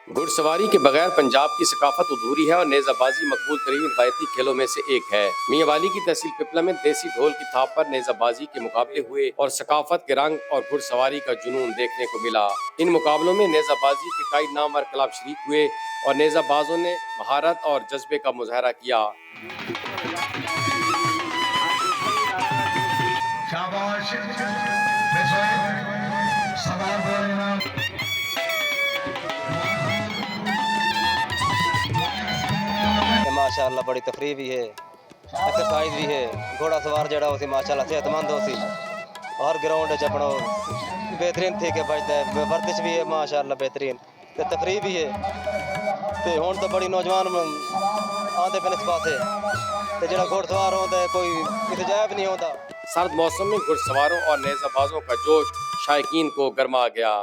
घुड़सवारी के बगैर पंजाब की सकाफत अधूरी है और नेजाबाजी मकबूल तरीन रवायती खेलों में से एक है। मियांवाली की तहसील पिपला में देसी ढोल की थाप पर नेजाबाजी के मुकाबले हुए और सकाफत के रंग और घुड़सवारी का जुनून देखने को मिला। इन मुकाबलों में नेजाबाजी के कई नामवर क्लब शरीक हुए और नेजाबाजों ने महारत और जज्बे का मुजाहरा किया। माशाअल्लाह बड़ी तफरीह भी है, एक्सरसाइज भी है। घोड़ा सवार जड़ा उसी माशाअल्लाह सेहतमंद हो सी और ग्राउंड अपना बेहतरीन थे के बजता है, वर्जिश भी है माशाअल्लाह बेहतरीन, तो तफरीह भी है। तो हुण तो बड़ी नौजवान आते पे इस पासे तो जड़ा घोड़सवार होता है कोई इंतजाब नहीं होता। सर्द मौसम में घुड़सवारों और नेजाबाजों का जोश शायकीन को गरमा गया।